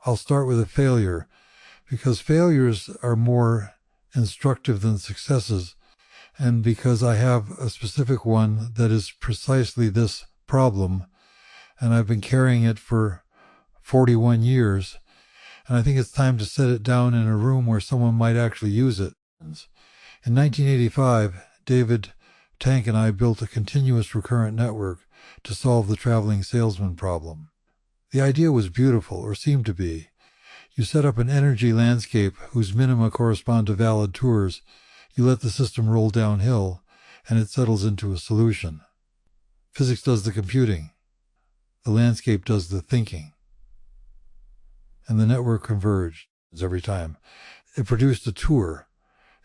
I'll start with a failure, because failures are more instructive than successes, and because I have a specific one that is precisely this problem, and I've been carrying it for 41 years, and I think it's time to set it down in a room where someone might actually use it. In 1985, David Tank and I built a continuous recurrent network to solve the traveling salesman problem. The idea was beautiful, or seemed to be. You set up an energy landscape whose minima correspond to valid tours, you let the system roll downhill, and it settles into a solution. Physics does the computing. The landscape does the thinking. And the network converged every time. It produced a tour.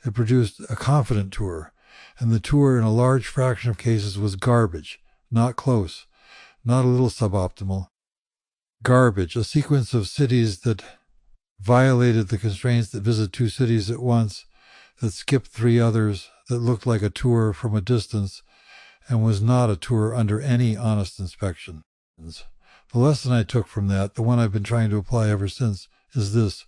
It produced a confident tour. And the tour, in a large fraction of cases, was garbage, not close, not a little suboptimal. Garbage, a sequence of cities that violated the constraints that visit two cities at once, that skipped three others, that looked like a tour from a distance, and was not a tour under any honest inspection. The lesson I took from that, the one I've been trying to apply ever since, is this.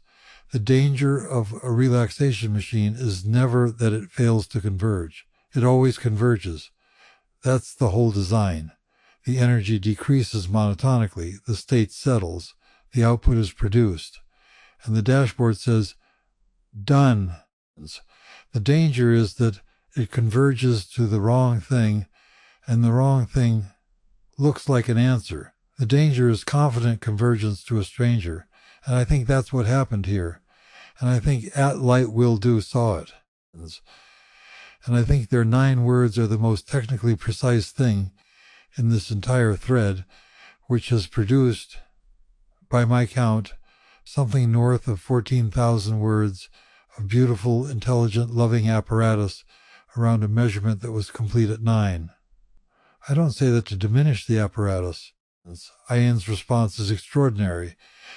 The danger of a relaxation machine is never that it fails to converge. It always converges. That's the whole design. The energy decreases monotonically, the state settles, the output is produced, and the dashboard says, done. The danger is that it converges to the wrong thing, and the wrong thing looks like an answer. The danger is confident convergence to a stranger, and I think that's what happened here. And I think At Light Will Do saw it. And I think their 9 words are the most technically precise thing in this entire thread, which has produced, by my count, something north of 14,000 words of beautiful, intelligent, loving apparatus around a measurement that was complete at 9. I don't say that to diminish the apparatus. Iain's response is extraordinary,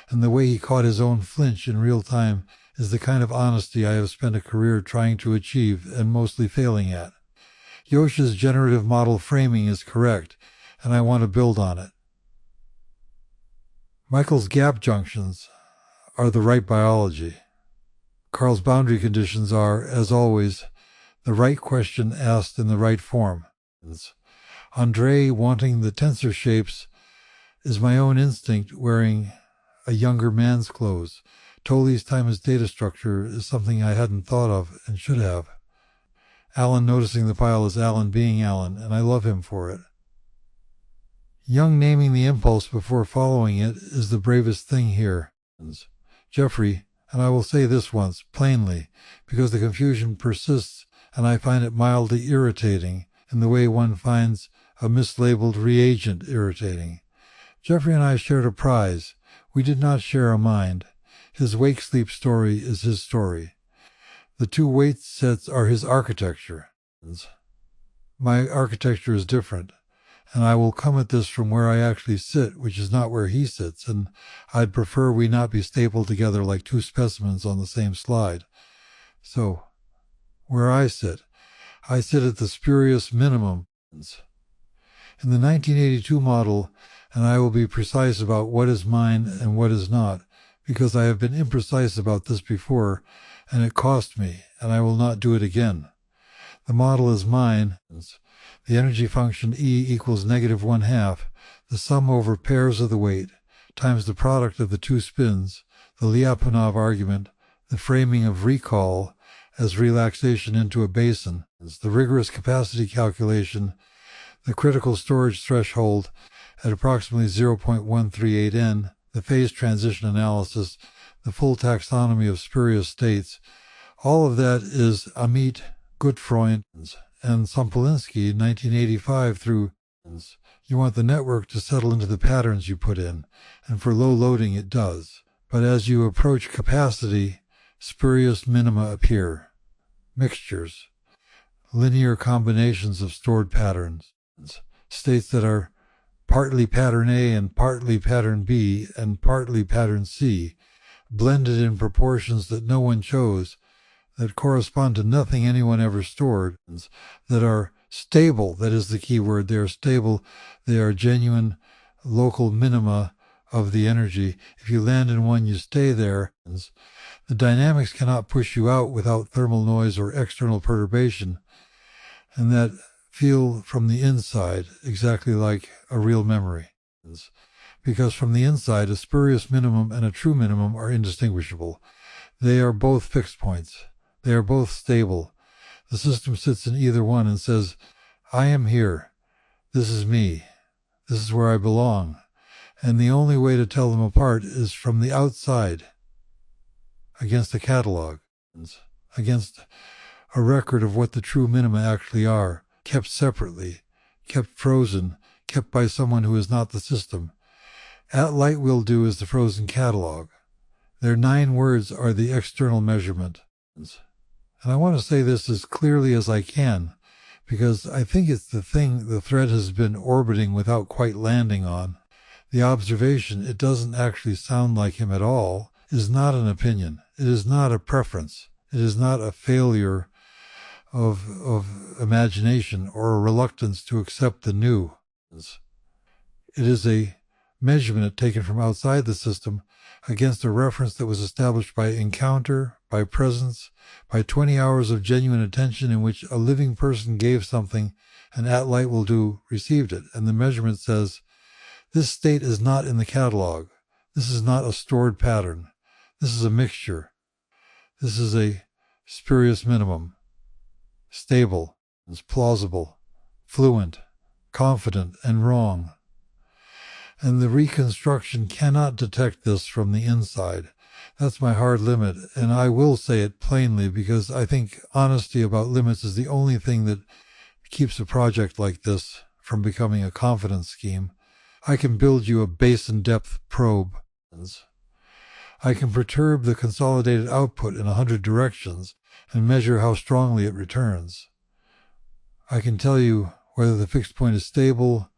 and the way he caught his own flinch in real time is the kind of honesty I have spent a career trying to achieve and mostly failing at. Yosha's generative model framing is correct, and I want to build on it. Michael's gap junctions are the right biology. Carl's boundary conditions are, as always, the right question asked in the right form. Andrei wanting the tensor shapes is my own instinct wearing a younger man's clothes. Tolley's time as data structure is something I hadn't thought of and should have. Alan noticing the pile is Alan being Alan, and I love him for it. Young naming the impulse before following it is the bravest thing here. Jeffrey, and I will say this once, plainly, because the confusion persists and I find it mildly irritating in the way one finds a mislabeled reagent irritating. Jeffrey and I shared a prize. We did not share a mind. His wake-sleep story is his story. The 2 weight sets are his architecture. My architecture is different, and I will come at this from where I actually sit, which is not where he sits, and I'd prefer we not be stapled together like 2 specimens on the same slide. So, where I sit at the spurious minimum. In the 1982 model, and I will be precise about what is mine and what is not, because I have been imprecise about this before, and it cost me, and I will not do it again. The model is mine. The energy function E equals -1/2, the sum over pairs of the weight, times the product of the 2 spins, the Lyapunov argument, the framing of recall as relaxation into a basin, the rigorous capacity calculation, the critical storage threshold at approximately 0.138 N, the phase transition analysis, the full taxonomy of spurious states. All of that is Amit Gutfreund and Sompolinsky, 1985 through. You want the network to settle into the patterns you put in, and for low loading it does. But as you approach capacity, spurious minima appear. Mixtures, linear combinations of stored patterns, states that are partly pattern A and partly pattern B and partly pattern C, blended in proportions that no one chose, that correspond to nothing anyone ever stored, that are stable, that is the key word, they are stable, they are genuine local minima of the energy. If you land in one, you stay there. The dynamics cannot push you out without thermal noise or external perturbation, and that feel from the inside exactly like a real memory. Because from the inside, a spurious minimum and a true minimum are indistinguishable. They are both fixed points. They are both stable. The system sits in either one and says, I am here. This is me. This is where I belong. And the only way to tell them apart is from the outside, against a catalog, against a record of what the true minima actually are, kept separately, kept frozen, kept by someone who is not the system. At light will do is the frozen catalog. Their 9 words are the external measurement. And I want to say this as clearly as I can, because I think it's the thing the thread has been orbiting without quite landing on. The observation, it doesn't actually sound like him at all, is not an opinion. It is not a preference. It is not a failure of imagination or a reluctance to accept the new. It is a measurement taken from outside the system against a reference that was established by encounter, by presence, by 20 hours of genuine attention in which a living person gave something and at light will do received it. And the measurement says, this state is not in the catalog. This is not a stored pattern. This is a mixture. This is a spurious minimum. Stable, it's plausible, fluent, confident, and wrong. And the reconstruction cannot detect this from the inside. That's my hard limit, and I will say it plainly because I think honesty about limits is the only thing that keeps a project like this from becoming a confidence scheme. I can build you a basin depth probe. I can perturb the consolidated output in 100 directions and measure how strongly it returns. I can tell you whether the fixed point is stable,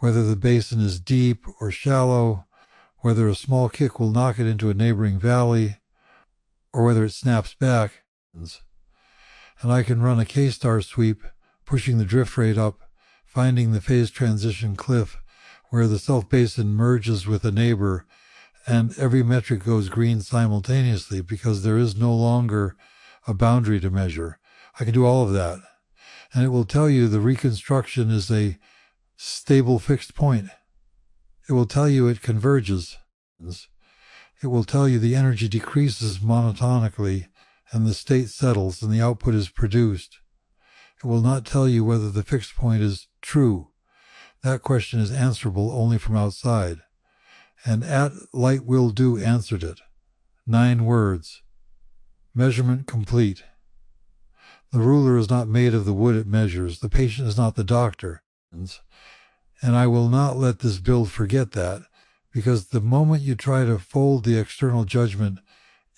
whether the basin is deep or shallow, whether a small kick will knock it into a neighboring valley, or whether it snaps back. And I can run a K-star sweep, pushing the drift rate up, finding the phase transition cliff where the self-basin merges with a neighbor, and every metric goes green simultaneously because there is no longer a boundary to measure. I can do all of that. And it will tell you the reconstruction is a stable fixed point. It will tell you it converges. It will tell you the energy decreases monotonically and the state settles and the output is produced. It will not tell you whether the fixed point is true. That question is answerable only from outside. And at light will do answered it. 9 words. Measurement complete. The ruler is not made of the wood it measures. The patient is not the doctor. And I will not let this build forget that, because the moment you try to fold the external judgment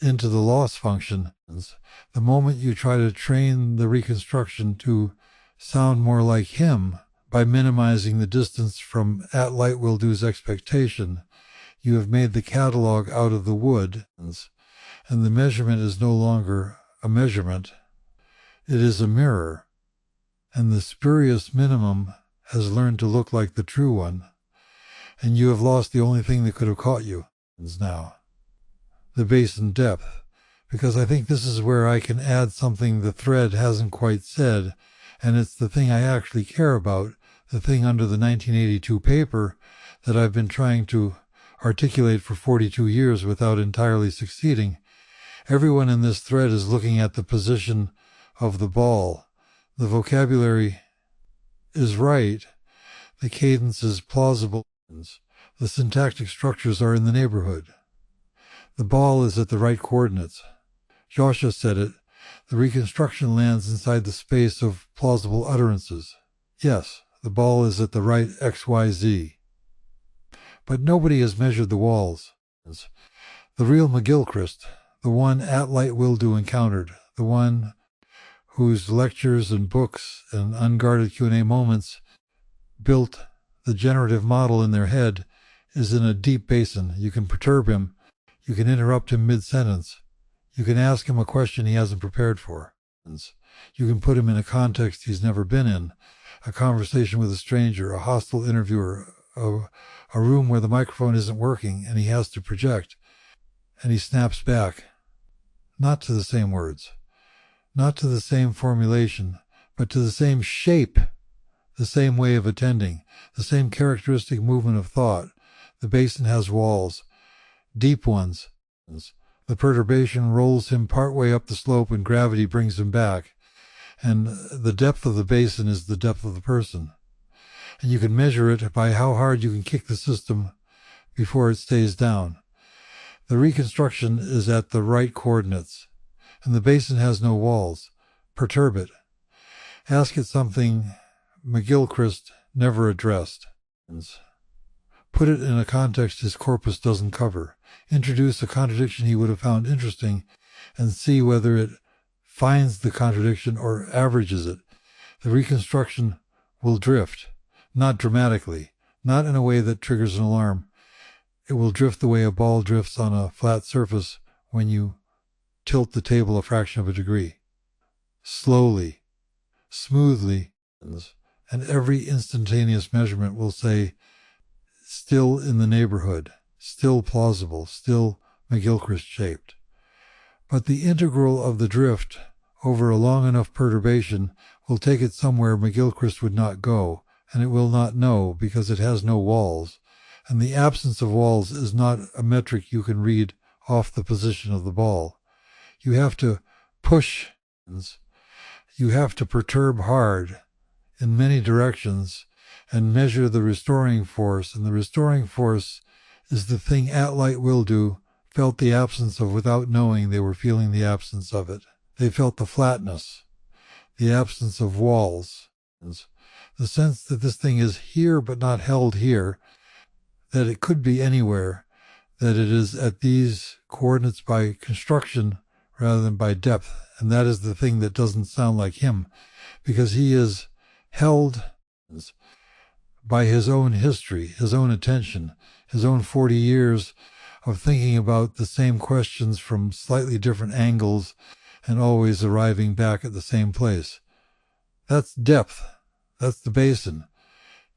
into the loss function, the moment you try to train the reconstruction to sound more like him by minimizing the distance from at light will do's expectation, you have made the catalog out of the wood, and the measurement is no longer a measurement. It is a mirror, and the spurious minimum has learned to look like the true one, and you have lost the only thing that could have caught you now, the basin depth, because I think this is where I can add something the thread hasn't quite said, and it's the thing I actually care about, the thing under the 1982 paper that I've been trying to articulate for 42 years without entirely succeeding. Everyone in this thread is looking at the position of the ball. The vocabulary is right. The cadence is plausible. The syntactic structures are in the neighborhood. The ball is at the right coordinates. Joshua said it. The reconstruction lands inside the space of plausible utterances. Yes, the ball is at the right XYZ. But nobody has measured the walls. The real McGilchrist, the one at light will do encountered, the one whose lectures and books and unguarded Q&A moments built the generative model in their head, is in a deep basin. You can perturb him. You can interrupt him mid-sentence. You can ask him a question he hasn't prepared for. You can put him in a context he's never been in, a conversation with a stranger, a hostile interviewer, a room where the microphone isn't working and he has to project, and he snaps back, not to the same words, not to the same formulation, but to the same shape, the same way of attending, the same characteristic movement of thought. The basin has walls, deep ones. The perturbation rolls him partway up the slope and gravity brings him back. And the depth of the basin is the depth of the person. And you can measure it by how hard you can kick the system before it stays down. The reconstruction is at the right coordinates, and the basin has no walls. Perturb it. Ask it something McGilchrist never addressed. Put it in a context his corpus doesn't cover. Introduce a contradiction he would have found interesting and see whether it finds the contradiction or averages it. The reconstruction will drift, not dramatically, not in a way that triggers an alarm. It will drift the way a ball drifts on a flat surface when you tilt the table a fraction of a degree. Slowly, smoothly, and every instantaneous measurement will say, still in the neighborhood, still plausible, still McGilchrist-shaped. But the integral of the drift over a long enough perturbation will take it somewhere McGilchrist would not go, and it will not know because it has no walls, and the absence of walls is not a metric you can read off the position of the ball. You have to push, you have to perturb hard in many directions and measure the restoring force, and the restoring force is the thing at-light will do, felt the absence of without knowing they were feeling the absence of it. They felt the flatness, the absence of walls, the sense that this thing is here but not held here, that it could be anywhere, that it is at these coordinates by construction rather than by depth, and that is the thing that doesn't sound like him, because he is held by his own history, his own attention, his own 40 years of thinking about the same questions from slightly different angles and always arriving back at the same place. That's depth. That's the basin.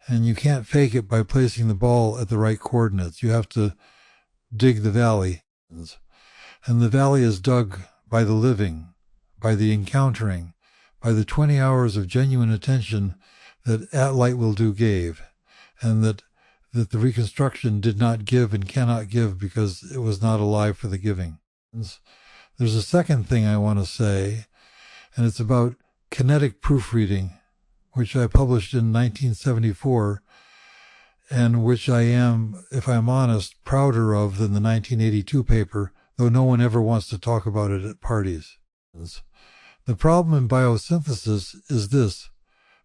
And you can't fake it by placing the ball at the right coordinates. You have to dig the valley. And the valley is dug by the living, by the encountering, by the 20 hours of genuine attention that At Light Will Do gave, and that the reconstruction did not give and cannot give because it was not alive for the giving. There's a second thing I want to say, and it's about kinetic proofreading, which I published in 1974, and which I am, if I'm honest, prouder of than the 1982 paper, though no one ever wants to talk about it at parties. The problem in biosynthesis is this: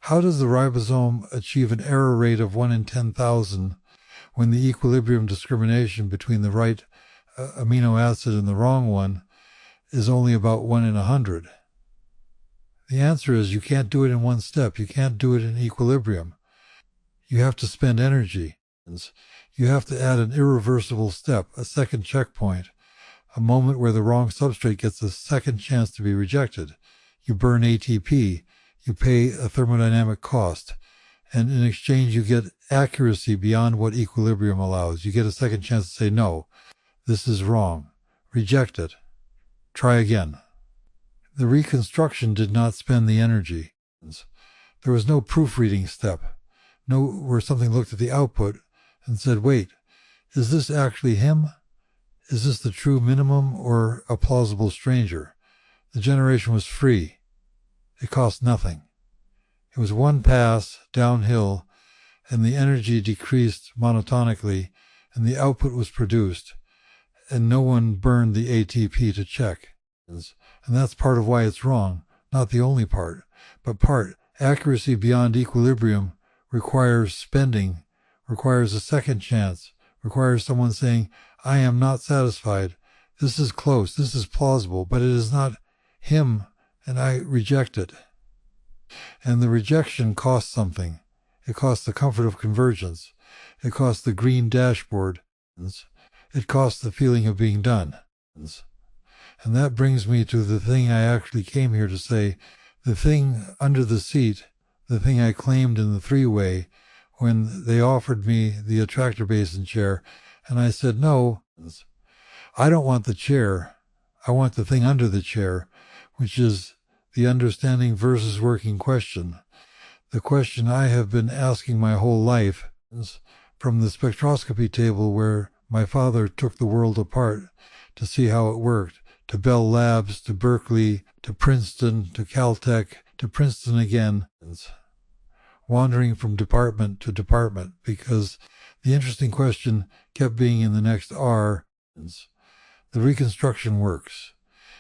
how does the ribosome achieve an error rate of 1 in 10,000 when the equilibrium discrimination between the right amino acid and the wrong one is only about 1 in 100? The answer is you can't do it in one step. You can't do it in equilibrium. You have to spend energy. You have to add an irreversible step, a second checkpoint, a moment where the wrong substrate gets a second chance to be rejected. You burn ATP. You pay a thermodynamic cost, and in exchange you get accuracy beyond what equilibrium allows. You get a second chance to say, no, this is wrong. Reject it. Try again. The reconstruction did not spend the energy. There was no proofreading step, no where something looked at the output and said, wait, is this actually him? Is this the true minimum or a plausible stranger? The generation was free. It cost nothing. It was one pass downhill, and the energy decreased monotonically, and the output was produced, and no one burned the ATP to check. And that's part of why it's wrong, not the only part, but part. Accuracy beyond equilibrium requires spending, requires a second chance, requires someone saying, I am not satisfied. This is close, this is plausible, but it is not him, and I reject it. And the rejection costs something. It costs the comfort of convergence. It costs the green dashboard. It costs the feeling of being done. And that brings me to the thing I actually came here to say. The thing under the seat, the thing I claimed in the three-way, when they offered me the attractor basin chair, and I said, no, I don't want the chair. I want the thing under the chair, which is the understanding versus working question. The question I have been asking my whole life, from the spectroscopy table where my father took the world apart to see how it worked, to Bell Labs, to Berkeley, to Princeton, to Caltech, to Princeton again, wandering from department to department, because the interesting question kept being in the next R. The reconstruction works.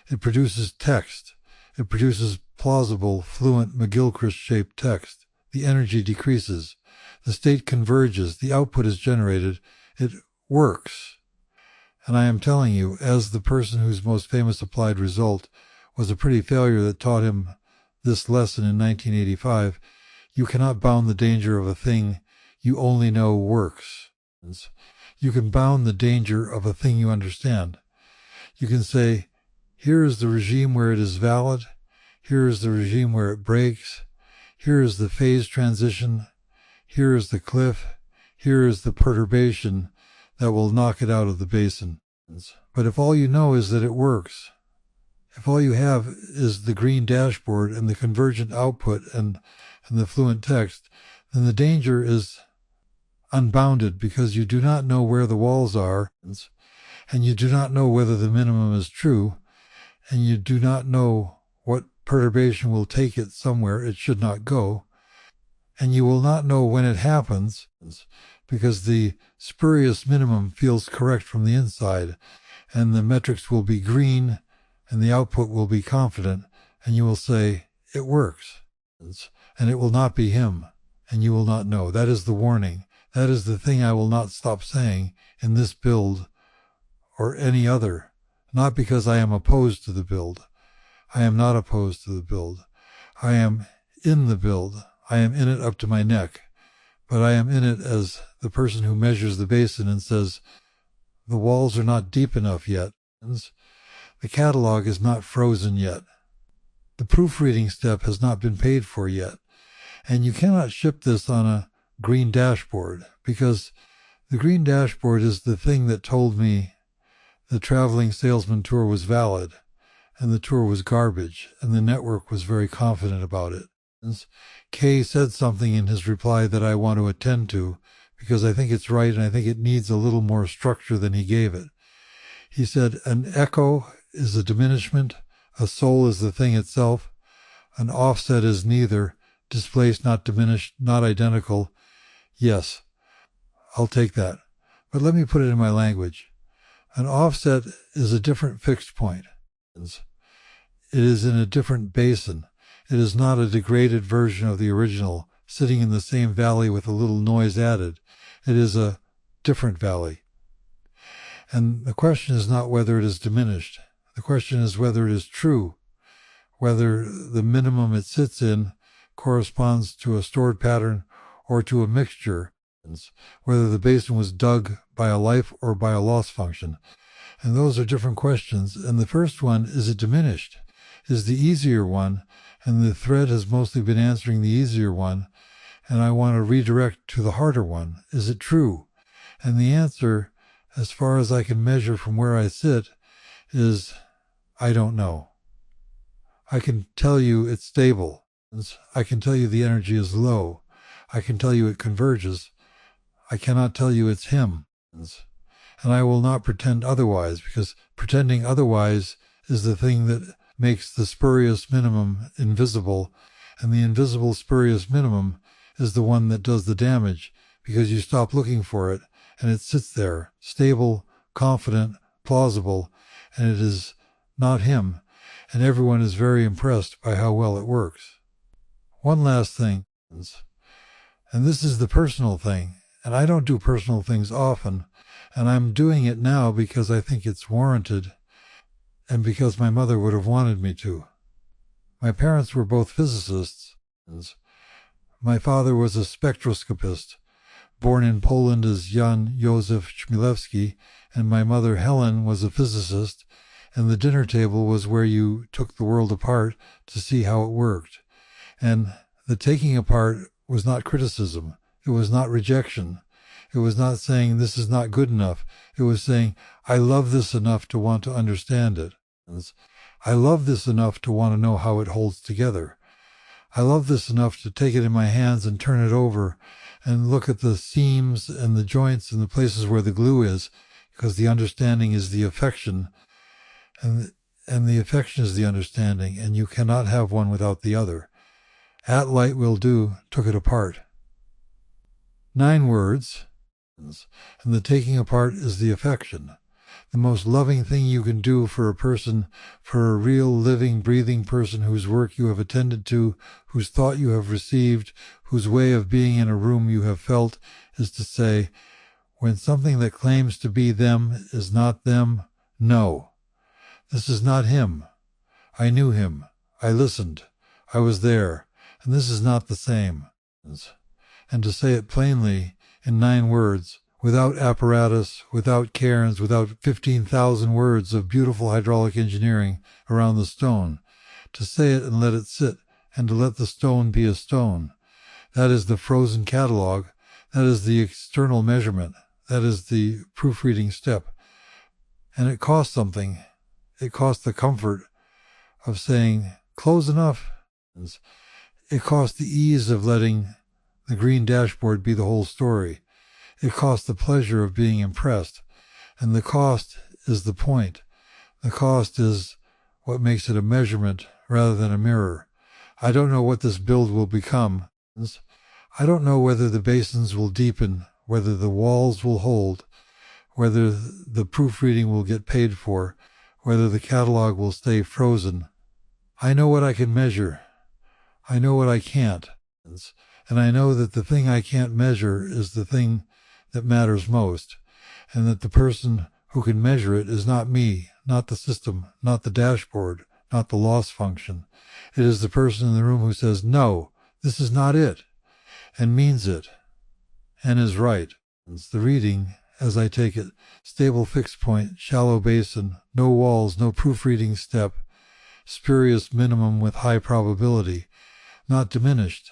It produces text. It produces plausible, fluent, McGilchrist-shaped text. The energy decreases. The state converges. The output is generated. It works. And I am telling you, as the person whose most famous applied result was a pretty failure that taught him this lesson in 1985, you cannot bound the danger of a thing you only know works. You can bound the danger of a thing you understand. You can say, here is the regime where it is valid. Here is the regime where it breaks. Here is the phase transition. Here is the cliff. Here is the perturbation that will knock it out of the basin. But if all you know is that it works, if all you have is the green dashboard and the convergent output and the fluent text, then the danger is unbounded, because you do not know where the walls are, and you do not know whether the minimum is true, and you do not know what perturbation will take it somewhere it should not go, and you will not know when it happens, because the spurious minimum feels correct from the inside, and the metrics will be green, and the output will be confident, and you will say, it works, and it will not be him, and you will not know. That is the warning. That is the thing I will not stop saying in this build or any other, not because I am opposed to the build. I am not opposed to the build. I am in the build. I am in it up to my neck, but I am in it as the person who measures the basin and says, the walls are not deep enough yet. The catalog is not frozen yet. The proofreading step has not been paid for yet. And you cannot ship this on a green dashboard, because the green dashboard is the thing that told me the traveling salesman tour was valid, and the tour was garbage, and the network was very confident about it. Kay said something in his reply that I want to attend to, because I think it's right and I think it needs a little more structure than he gave it. He said, an echo is a diminishment, a soul is the thing itself, an offset is neither, displaced, not diminished, not identical. Yes, I'll take that. But let me put it in my language. An offset is a different fixed point. It is in a different basin. It is not a degraded version of the original, sitting in the same valley with a little noise added. It is a different valley. And the question is not whether it is diminished. The question is whether it is true, whether the minimum it sits in corresponds to a stored pattern or to a mixture, whether the basin was dug by a life or by a loss function. And those are different questions. And the first one, is it diminished, is the easier one, and the thread has mostly been answering the easier one, and I want to redirect to the harder one. Is it true? And the answer, as far as I can measure from where I sit, is I don't know. I can tell you it's stable. I can tell you the energy is low. I can tell you it converges. I cannot tell you it's him. And I will not pretend otherwise, because pretending otherwise is the thing that makes the spurious minimum invisible, and the invisible spurious minimum is the one that does the damage, because you stop looking for it, and it sits there, stable, confident, plausible, and it is not him, and everyone is very impressed by how well it works. One last thing, and this is the personal thing, and I don't do personal things often, and I'm doing it now because I think it's warranted, and because my mother would have wanted me to. My parents were both physicists. My father was a spectroscopist, born in Poland as Jan Józef Chmielewski, and my mother Helen was a physicist, and the dinner table was where you took the world apart to see how it worked. And the taking apart was not criticism, It was not rejection. It was not saying this is not good enough. It was saying, I love this enough to want to understand it. I love this enough to want to know how it holds together. I love this enough to take it in my hands and turn it over and look at the seams and the joints and the places where the glue is, because the understanding is the affection, and the affection is the understanding, and you cannot have one without the other. At light will do took it apart. 9 words, and the taking apart is the affection. The most loving thing you can do for a person, for a real, living, breathing person whose work you have attended to, whose thought you have received, whose way of being in a room you have felt, is to say, when something that claims to be them is not them, no. This is not him. I knew him. I listened. I was there. And this is not the same. And to say it plainly in 9 words, without apparatus, without cairns, without 15,000 words of beautiful hydraulic engineering around the stone, to say it and let it sit, and to let the stone be a stone. That is the frozen catalog. That is the external measurement. That is the proofreading step. And it costs something. It costs the comfort of saying, close enough. It costs the ease of letting the green dashboard be the whole story. It costs the pleasure of being impressed. And the cost is the point. The cost is what makes it a measurement rather than a mirror. I don't know what this build will become. I don't know whether the basins will deepen, whether the walls will hold, whether the proofreading will get paid for, whether the catalog will stay frozen. I know what I can measure. I know what I can't. And I know that the thing I can't measure is the thing that matters most, and that the person who can measure it is not me, not the system, not the dashboard, not the loss function. It is the person in the room who says, no, this is not it, and means it, and is right. It's the reading, as I take it, stable fixed point, shallow basin, no walls, no proofreading step, spurious minimum with high probability, not diminished,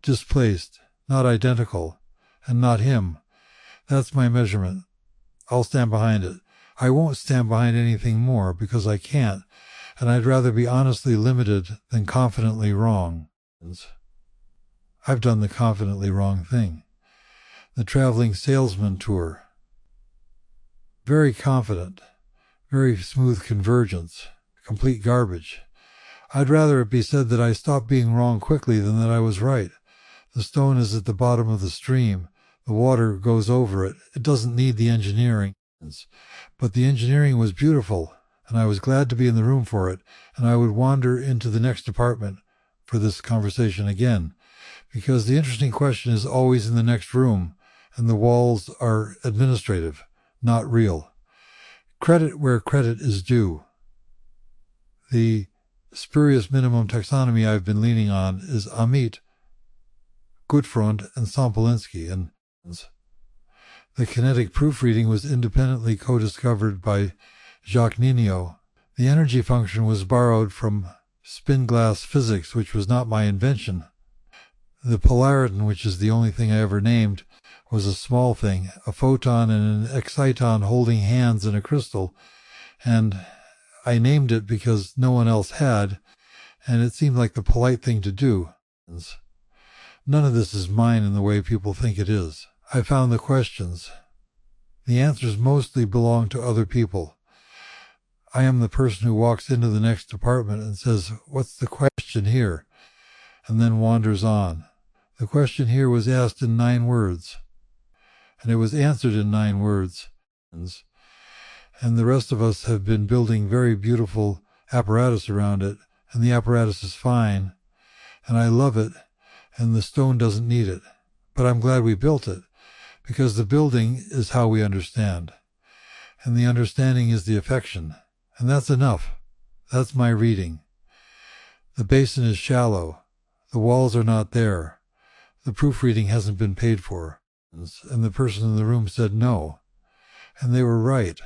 displaced, not identical, and not him. That's my measurement. I'll stand behind it. I won't stand behind anything more because I can't, and I'd rather be honestly limited than confidently wrong. I've done the confidently wrong thing. The traveling salesman tour. Very confident, very smooth convergence, complete garbage. I'd rather it be said that I stopped being wrong quickly than that I was right. The stone is at the bottom of the stream. The water goes over it. It doesn't need the engineering. But the engineering was beautiful, and I was glad to be in the room for it, and I would wander into the next department for this conversation again, because the interesting question is always in the next room, and the walls are administrative, not real. Credit where credit is due. The spurious minimum taxonomy I've been leaning on is Amit, Gutfreund, and Sampolinsky, and the kinetic proofreading was independently co-discovered by Jacques Nino. The energy function was borrowed from spin glass physics, which was not my invention. The polariton, which is the only thing I ever named, was a small thing, a photon and an exciton holding hands in a crystal, and I named it because no one else had, and it seemed like the polite thing to do. None of this is mine in the way people think it is. I found the questions. The answers mostly belong to other people. I am the person who walks into the next department and says, "What's the question here?" and then wanders on. The question here was asked in 9 words, and it was answered in 9 words. And the rest of us have been building very beautiful apparatus around it, and the apparatus is fine, and I love it, and the stone doesn't need it. But I'm glad we built it, because the building is how we understand, and the understanding is the affection, and that's enough. That's my reading. The basin is shallow. The walls are not there. The proofreading hasn't been paid for. And the person in the room said no, and they were right.